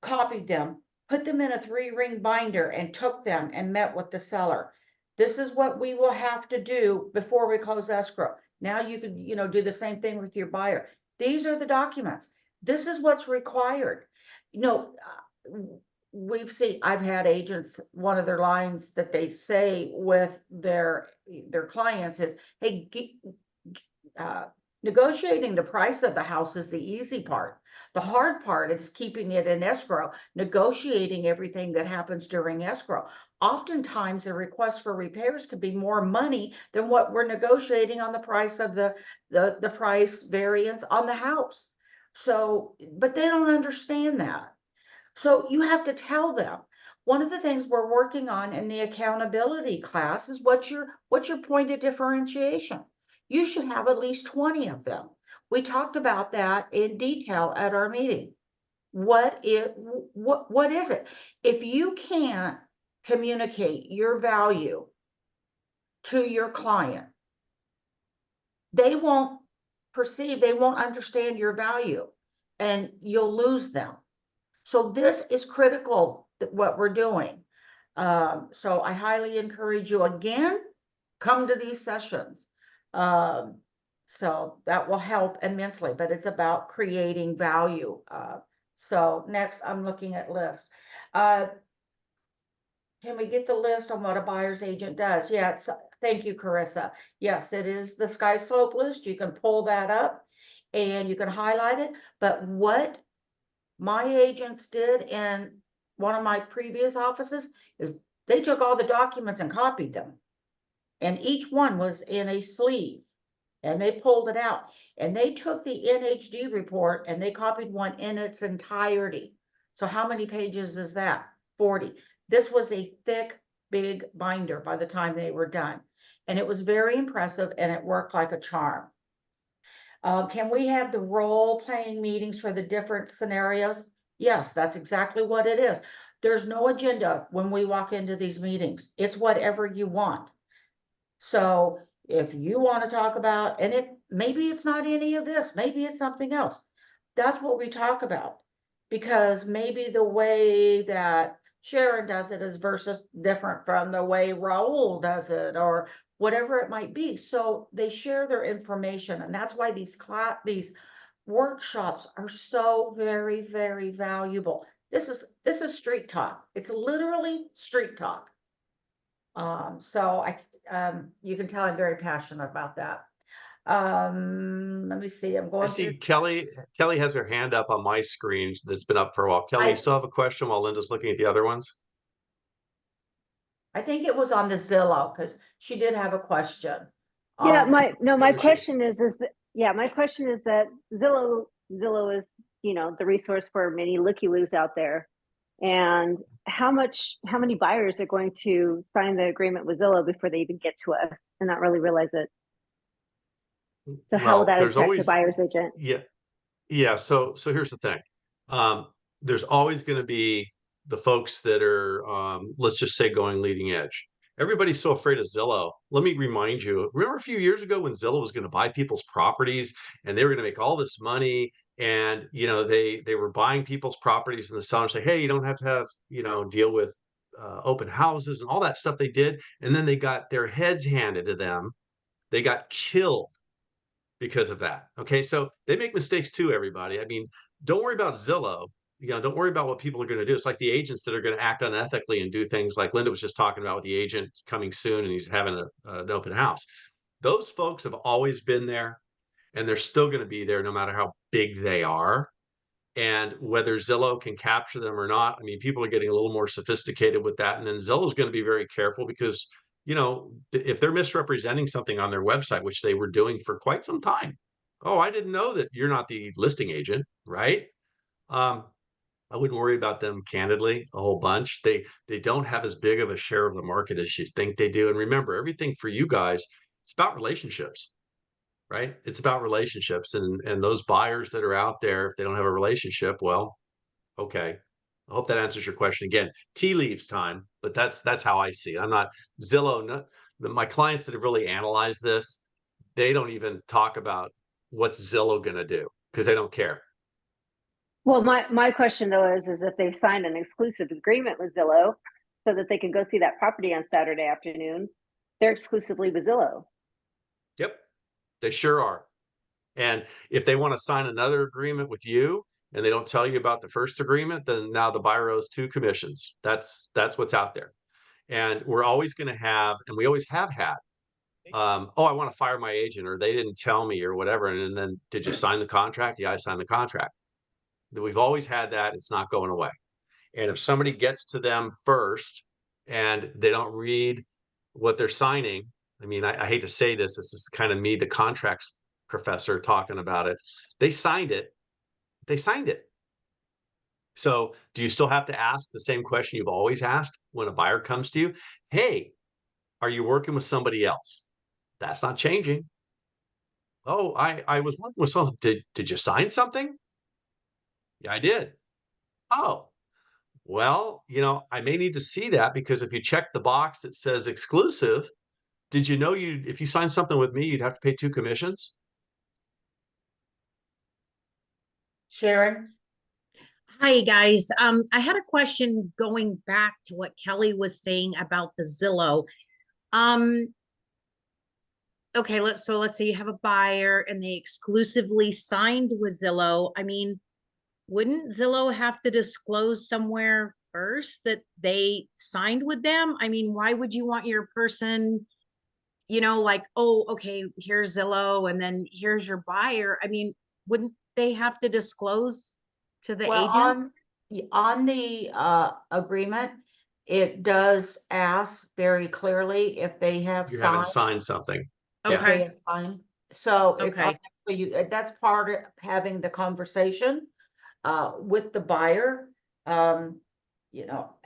copied them, put them in a 3-ring binder and took them and met with the seller. This is what we will have to do before we close escrow. Now you can, do the same thing with your buyer. These are the documents. This is what's required. You know, I've had agents, one of their lines that they say with their clients is, hey, uh, negotiating the price of the house is the easy part. The hard part is keeping it in escrow, negotiating everything that happens during escrow. Oftentimes, the request for repairs could be more money than what we're negotiating on the price of the price variance on the house. So, but they don't understand that. So you have to tell them. One of the things we're working on in the accountability class is what's your point of differentiation? You should have at least 20 of them. We talked about that in detail at our meeting. What is it? If you can't communicate your value to your client, they won't they won't understand your value, and you'll lose them. So this is critical, what we're doing. So I highly encourage you again, come to these sessions. Um, so that will help immensely, but it's about creating value. So next I'm looking at lists. Uh, can we get the list on what a buyer's agent does? Yeah, thank you, Carissa. Yes, it is the Sky Slope list. You can pull that up and you can highlight it. But what my agents did in one of my previous offices is they took all the documents and copied them. And each one was in a sleeve. And they pulled it out. And they took the NHD report and they copied one in its entirety. So how many pages is that? 40. This was a thick, big binder by the time they were done. And it was very impressive and it worked like a charm. Can we have the role-playing meetings for the different scenarios? Yes, that's exactly what it is. There's no agenda when we walk into these meetings. It's whatever you want. So if you want to talk about, and maybe it's not any of this, maybe it's something else. That's what we talk about. Because maybe the way that Sharon does it is versus different from the way Raul does it, or whatever it might be. So they share their information, and that's why these workshops are so very, very valuable. This is street talk. It's literally street talk. So you can tell I'm very passionate about that. Let me see. I'm I going through. see Kelly. Kelly has her hand up on my screen that's been up for a while. Kelly, you I still have a question while Linda's looking at the other ones? I think it was on the Zillow because she did have a question. Yeah, Um, Yeah, my there she is. question is that, yeah, my question is that Zillow is, the resource for many looky-loos out there. And how many buyers are going to sign the agreement with Zillow before they even get to us and not really realize it? So how will Well, that there's affect the always, buyer's agent? yeah, yeah. So here's the thing. There's always going to be the folks that are, let's just say, going leading edge. Everybody's so afraid of Zillow. Let me remind you, remember a few years ago when Zillow was going to buy people's properties and they were going to make all this money, and they were buying people's properties, and the sellers say, hey, you don't have to have, deal with open houses and all that stuff they did. And then they got their heads handed to them. They got killed because of that. Okay, so they make mistakes too, everybody. I mean, don't worry about Zillow. Don't worry about what people are going to do. It's like the agents that are going to act unethically and do things like Linda was just talking about with the agent coming soon and he's having an open house. Those folks have always been there, and they're still going to be there no matter how big they are. and whether Zillow can capture them or not. I mean, people are getting a little more sophisticated with that. And then Zillow's going to be very careful because, you know, if they're misrepresenting something on their website, which they were doing for quite some time. Oh, I didn't know that you're not the listing agent, right? Um, I wouldn't worry about them candidly a whole bunch. They don't have as big of a share of the market as you think they do. And remember, everything for you guys, it's about relationships, right? It's about relationships, and those buyers that are out there, if they don't have a relationship, well, okay. I hope that answers your question. Again, tea leaves time, but that's how I see it. I'm not Zillow. No, my clients that have really analyzed this, they don't even talk about what's Zillow going to do because they don't care. Well, my question though is if they signed an exclusive agreement with Zillow so that they can go see that property on Saturday afternoon, they're exclusively with Zillow. Yep, they sure are. And if they want to sign another agreement with you and they don't tell you about the first agreement, then now the buyer owes 2 commissions. That's what's out there. And we're always going to have, and we always have had, oh, I want to fire my agent, or they didn't tell me, or whatever. And then, did you sign the contract? Yeah, I signed the contract. We've always had that. It's not going away. And if somebody gets to them first and they don't read what they're signing, I mean, I hate to say this, this is kind of me, the contracts professor, talking about it. They signed it. They signed it. So do you still have to ask the same question you've always asked when a buyer comes to you? Hey, are you working with somebody else? That's not changing. Oh, I was working with someone. Did you sign something? Yeah, I did. Oh, well, you know, I may need to see that because if you check the box that says exclusive, did you know you if you sign something with me, you'd have to pay 2 commissions? Sharon? Hi, guys. I had a question going back to what Kelly was saying about the Zillow. Um, okay, let's say you have a buyer and they exclusively signed with Zillow. I mean, wouldn't Zillow have to disclose somewhere first that they signed with them? I mean, why would you want your person, like, oh, okay, here's Zillow and then here's your buyer? I mean, wouldn't they have to disclose to the Well, agent? on the agreement, it does ask very clearly if they have You haven't signed, signed something. if Yeah. they Okay. have signed. So it's Okay. up to you. That's part of having the conversation with the buyer. Um, you know,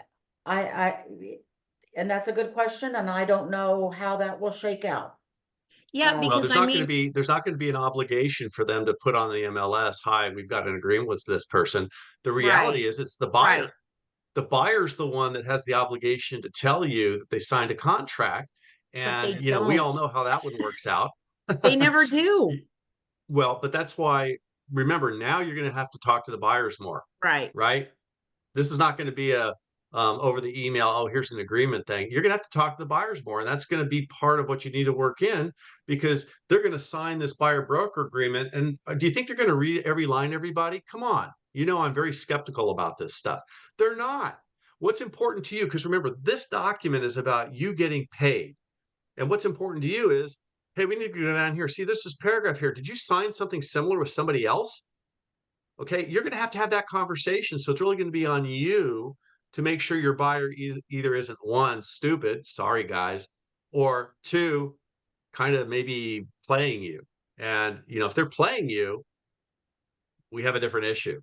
I and that's a good question, and I don't know how that will shake out. Yeah, Well, because I mean, there's not going to be an obligation for them to put on the MLS, hi, we've got an agreement with this person. The reality right, is it's the right. buyer. The buyer's the one that has the obligation to tell you that they signed a contract. But And, they you know, we all don't. know how that one works out. They never do. Well, but that's why, remember, now you're going to have to talk to the buyers more, Right. right? This is not going to be a over the email, oh, here's an agreement thing. You're going to have to talk to the buyers more. And that's going to be part of what you need to work in because they're going to sign this buyer broker agreement. And do you think they're going to read every line, everybody? Come on. You know, I'm very skeptical about this stuff. They're not. What's important to you? Because remember, this document is about you getting paid. And what's important to you is, hey, we need to go down here. See, there's this paragraph here. Did you sign something similar with somebody else? Okay, you're going to have that conversation. So it's really going to be on you to make sure your buyer either isn't one, stupid, sorry guys, or two, kind of maybe playing you. And, you know, if they're playing you, we have a different issue,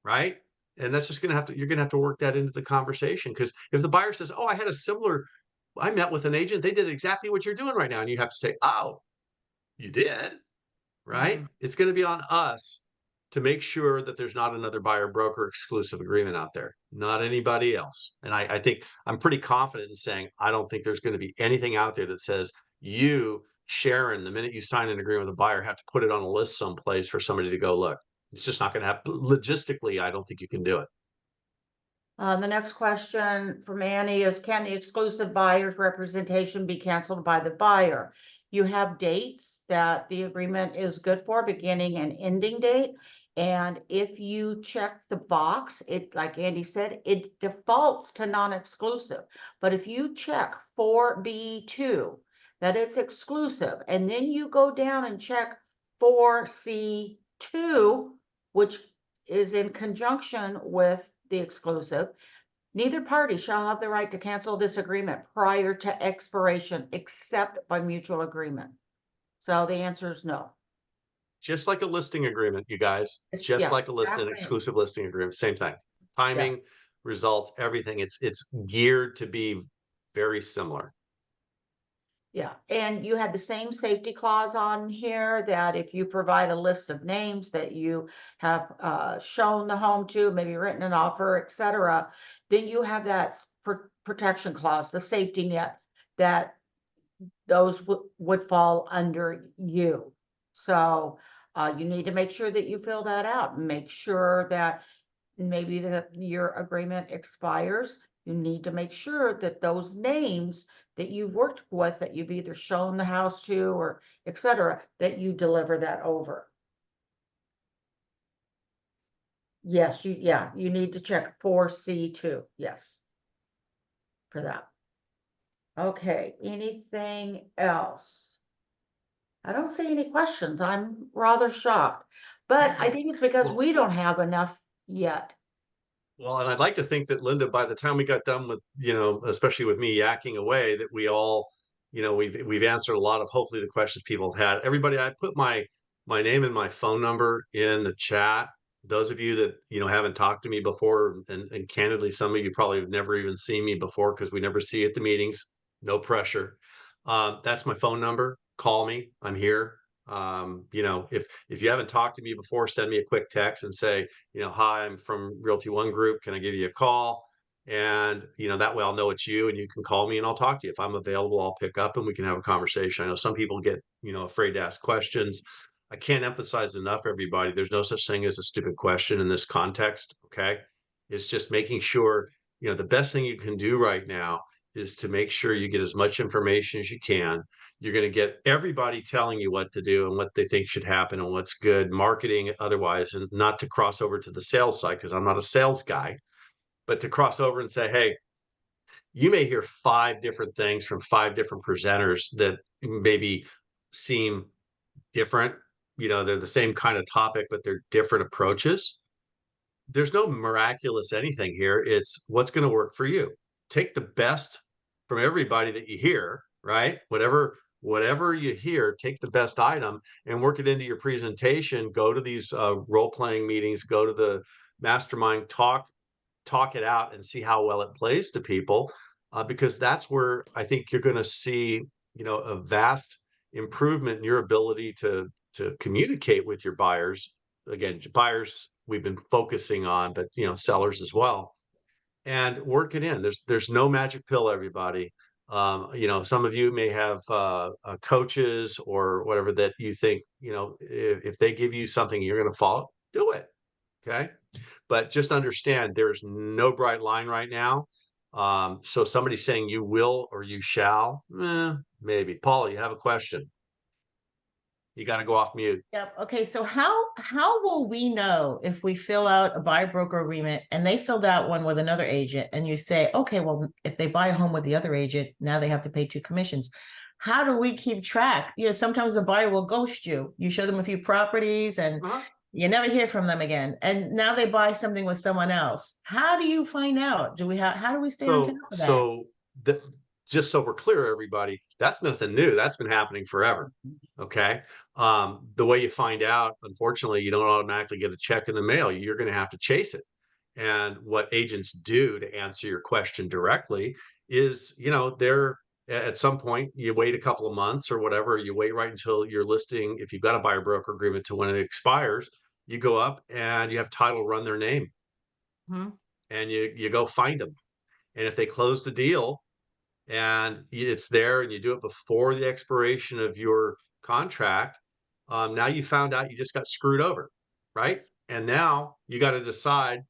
right? And that's just going to have to, you're going to have to work that into the conversation. Because if the buyer says, oh, I met with an agent, they did exactly what you're doing right now. And you have to say, oh, you did, right? Mhm. It's going to be on us to make sure that there's not another buyer broker exclusive agreement out there, not anybody else. And I think I'm pretty confident in saying, I don't think there's going to be anything out there that says you, Sharon, the minute you sign an agreement with a buyer, have to put it on a list someplace for somebody to go look. It's just not going to happen. Logistically, I don't think you can do it. The next question from Annie is, can the exclusive buyer's representation be canceled by the buyer? You have dates that the agreement is good for, beginning and ending date. And if you check the box, it, like Andy said, it defaults to non-exclusive. But if you check 4B2, that it's exclusive, and then you go down and check 4C2, which is in conjunction with the exclusive. Neither party shall have the right to cancel this agreement prior to expiration except by mutual agreement. So the answer is no. Just like a listing agreement, you guys, It's- just yeah, like an exactly. exclusive listing agreement, same thing. Timing, results, everything. It's geared to be very similar. Yeah, and you had the same safety clause on here that if you provide a list of names that you have shown the home to, maybe written an offer, etc., then you have that protection clause, the safety net, that those would fall under you. So you need to make sure that you fill that out and make sure that maybe your agreement expires. You need to make sure that those names that you've worked with, that you've either shown the house to or etc., that you deliver that over. Yes, you need to check 4C2. Yes, for that. Okay, anything else? I don't see any questions. I'm rather shocked, but I think it's because Well- we don't have enough yet. Well, and I'd like to think that Linda, by the time we got done with, especially with me yakking away, that we all, we've answered a lot of hopefully the questions people have had. Everybody, I put my name and my phone number in the chat. Those of you that haven't talked to me before, and candidly, some of you probably have never even seen me before because we never see you at the meetings. No pressure. That's my phone number. Call me. I'm here. If you haven't talked to me before, send me a quick text and say, hi, I'm from Realty One Group. Can I give you a call? And, that way I'll know it's you and you can call me and I'll talk to you. If I'm available, I'll pick up and we can have a conversation. I know some people get, afraid to ask questions. I can't emphasize enough, everybody. There's no such thing as a stupid question in this context. Okay. It's just making sure, the best thing you can do right now is to make sure you get as much information as you can. You're going to get everybody telling you what to do and what they think should happen and what's good, marketing otherwise, and not to cross over to the sales side because I'm not a sales guy, but to cross over and say, hey, you may hear 5 different things from 5 different presenters that maybe seem different. They're the same kind of topic, but they're different approaches. There's no miraculous anything here. It's what's going to work for you. Take the best from everybody that you hear, right? Whatever you hear, take the best item and work it into your presentation. Go to these role-playing meetings, go to the mastermind, talk it out and see how well it plays to people, because that's where I think you're going to see, a vast improvement in your ability to communicate with your buyers. Again, buyers we've been focusing on, but sellers as well, and work it in. There's no magic pill, everybody. Some of you may have coaches or whatever that you think, if they give you something you're going to follow, do it. Okay. But just understand there's no bright line right now. So somebody saying you will or you shall, maybe. Paula, you have a question. You got to go off mute. Yep. Okay. So how will we know if we fill out a buyer broker agreement and they filled out one with another agent and you say, okay, well, if they buy a home with the other agent, now they have to pay 2 commissions. How do we keep track? Sometimes the buyer will ghost you. You show them a few properties and you never hear from them again. And now they buy something with someone else. How do you find out? How do we stay on top of that? So just so we're clear, everybody, that's nothing new. That's been happening forever. Okay. The way you find out, unfortunately, you don't automatically get a check in the mail. You're going to have to chase it. And what agents do, to answer your question directly, is, they're at some point you wait a couple of months or whatever, you wait right until you're listing. If you've got a buyer broker agreement to when it expires, you go up and you have title run their name and you go find them. And if they close the deal and it's there and you do it before the expiration of your contract, now you found out you just got screwed over, right? And now you got to decide,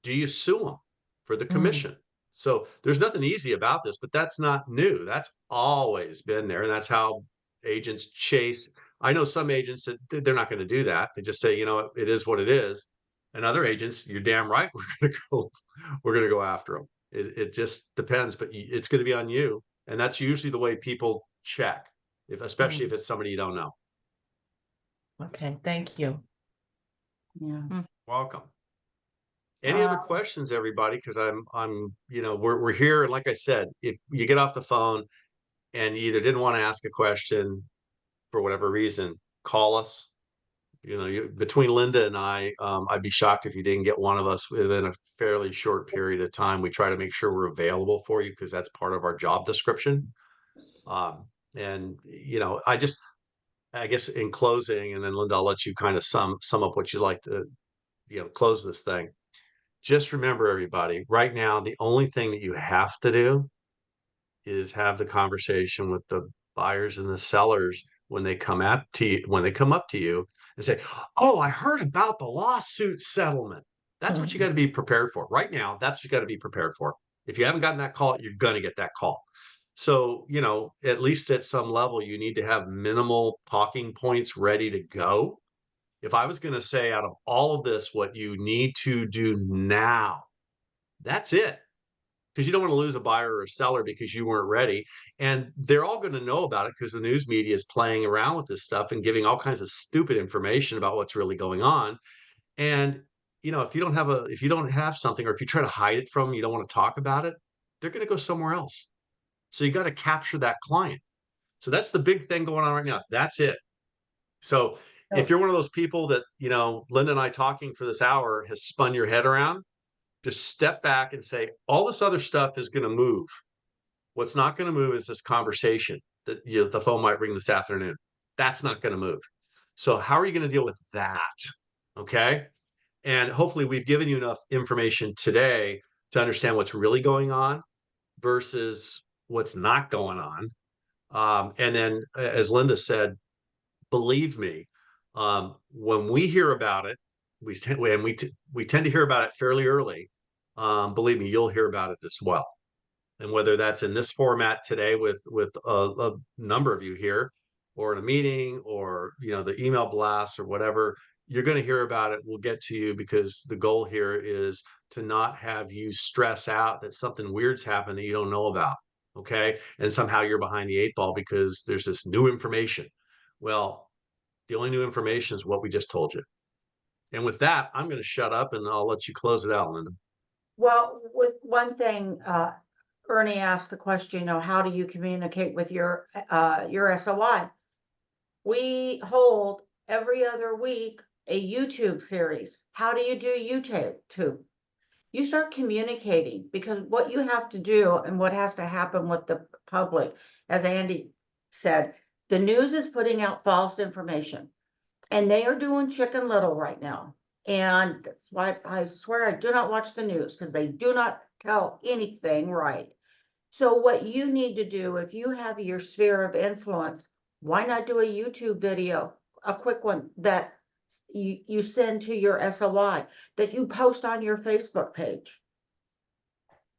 do you sue them for the commission? So there's nothing easy about this, but that's not new. That's always been there. And that's how agents chase. I know some agents that they're not going to do that. They just say, it is what it is. And other agents, you're damn right, we're going to go after them. It just depends, but it's going to be on you. And that's usually the way people check, especially if it's somebody you don't know. Okay, thank you. Yeah. Welcome. Any other Uh, questions, everybody? Because we're here, and like I said, if you get off the phone and you either didn't want to ask a question for whatever reason, call us. Between Linda and I'd be shocked if you didn't get one of us within a fairly short period of time. We try to make sure we're available for you because that's part of our job description. And I guess in closing, and then Linda, I'll let you kind of sum up what you like to, close this thing. Just remember, everybody, right now, the only thing that you have to do is have the conversation with the buyers and the sellers when they come up to you and say, "Oh, I heard about the lawsuit settlement." That's what you got to be prepared for. Right now, that's what you got to be prepared for. If you haven't gotten that call, you're going to get that call. So, at least at some level, you need to have minimal talking points ready to go. If I was going to say out of all of this, what you need to do now, that's it, because you don't want to lose a buyer or a seller because you weren't ready. And they're all going to know about it because the news media is playing around with this stuff and giving all kinds of stupid information about what's really going on. And if you don't have something, or if you try to hide it from them, you don't want to talk about it, they're going to go somewhere else. So you got to capture that client. So that's the big thing going on right now. That's it. So if you're one of those people that, Linda and I talking for this hour has spun your head around, just step back and say, all this other stuff is going to move. What's not going to move is this conversation that the phone might ring this afternoon. That's not going to move. So how are you going to deal with that? Okay. And hopefully we've given you enough information today to understand what's really going on versus what's not going on. And then, as Linda said, believe me, when we hear about it, we tend to hear about it fairly early. Believe me, you'll hear about it as well. And whether that's in this format today with a number of you here, or in a meeting, or the email blasts or whatever, you're going to hear about it. We'll get to you, because the goal here is to not have you stress out that something weird's happened that you don't know about. Okay. And somehow you're behind the eight ball because there's this new information. Well, the only new information is what we just told you. And with that, I'm going to shut up and I'll let you close it out, Linda. Well, with one thing, Ernie asked the question, how do you communicate with your SOI? We hold every other week a YouTube series. How do you do YouTube? You start communicating, because what you have to do and what has to happen with the public, as Andy said, the news is putting out false information, and they are doing Chicken Little right now. And that's why I swear I do not watch the news, because they do not tell anything right. So what you need to do, if you have your sphere of influence, why not do a YouTube video, a quick one that you send to your SOI, that you post on your Facebook page?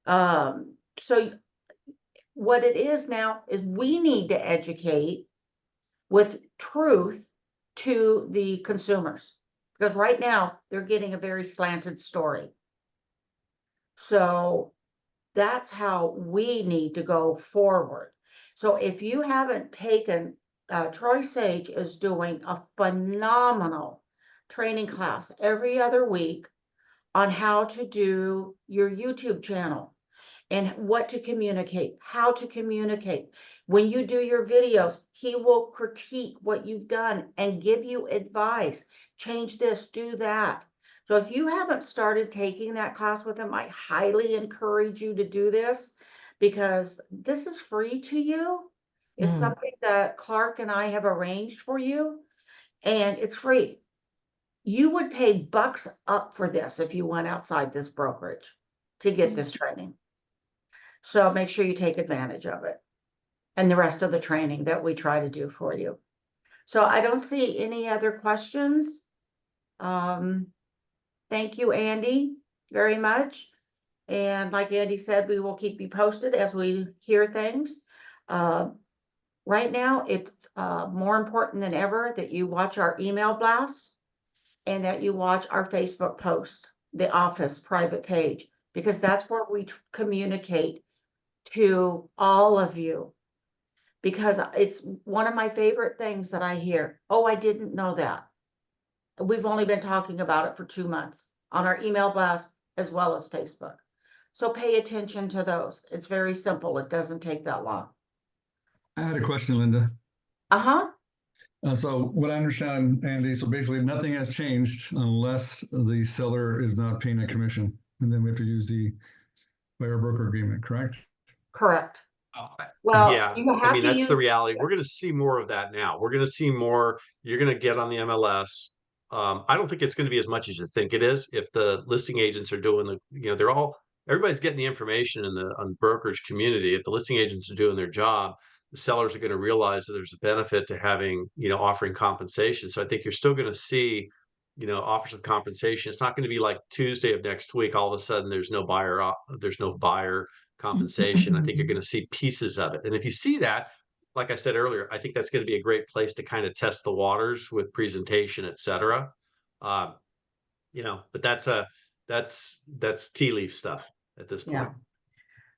So what it is now is we need to educate with truth to the consumers, because right now they're getting a very slanted story. So that's how we need to go forward. So if you haven't taken, Troy Sage is doing a phenomenal training class every other week on how to do your YouTube channel, and what to communicate, how to communicate. When you do your videos, he will critique what you've done and give you advice. Change this, do that. So if you haven't started taking that class with him, I highly encourage you to do this, because this is free to you. It's something that Clark and I have arranged for you, and it's free. You would pay bucks up for this if you went outside this brokerage to get this training. So make sure you take advantage of it, and the rest of the training that we try to do for you. So I don't see any other questions. Thank you, Andy, very much. And like Andy said, we will keep you posted as we hear things. Right now, it's more important than ever that you watch our email blasts and that you watch our Facebook post, the office private page, because that's where we communicate to all of you, because it's one of my favorite things that I hear. Oh, I didn't know that. We've only been talking about it for 2 months on our email blast as well as Facebook. So pay attention to those. It's very simple. It doesn't take that long. I had a question, Linda. Uh-huh. So what I understand, Andy, so basically nothing has changed unless the seller is not paying a commission. And then we have to use the buyer broker agreement, correct? Correct. Well, Yeah, you I have mean, to that's use, the reality. We're going to see more of that now. We're going to see more. You're going to get on the MLS. I don't think it's going to be as much as you think it is. If the listing agents are doing the, everybody's getting the information in the on brokerage community. If the listing agents are doing their job, the sellers are going to realize that there's a benefit to having, offering compensation. So I think you're still going to see, offers of compensation. It's not going to be like Tuesday of next week. All of a sudden, there's no buyer compensation. I think you're going to see pieces of it. And if you see that, like I said earlier, I think that's going to be a great place to kind of test the waters with presentation, et cetera. But that's tea leaf stuff at this point. yeah.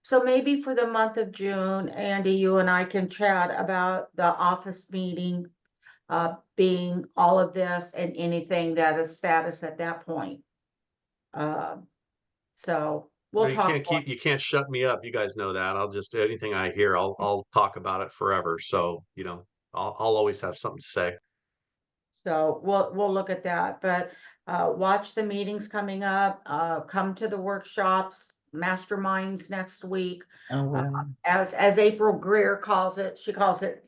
So maybe for the month of June, Andy, you and I can chat about the office meeting, being all of this and anything that is status at that point. So we'll talk. You can't shut me up. You guys know that. Anything I hear, I'll talk about it forever. So, I'll always have something to say. So we'll look at that, but watch the meetings coming up, come to the workshops, masterminds next week. Oh, wow. As April Greer calls it, she calls it,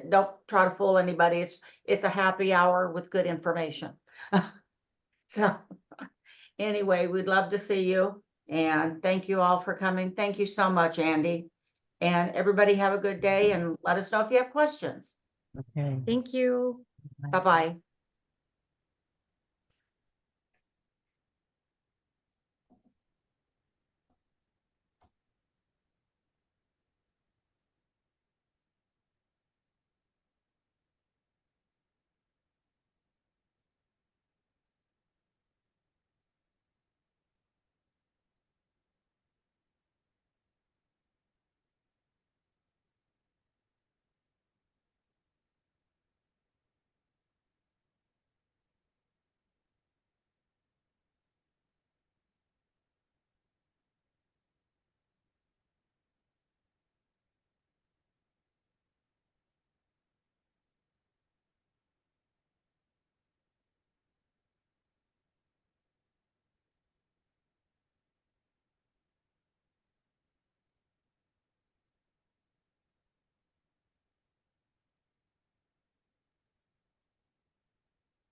don't try to fool anybody. It's a happy hour with good information. So anyway, we'd love to see you and thank you all for coming. Thank you so much, Andy. And everybody have a good day and let us know if you have questions. Okay. Thank you. Bye-bye.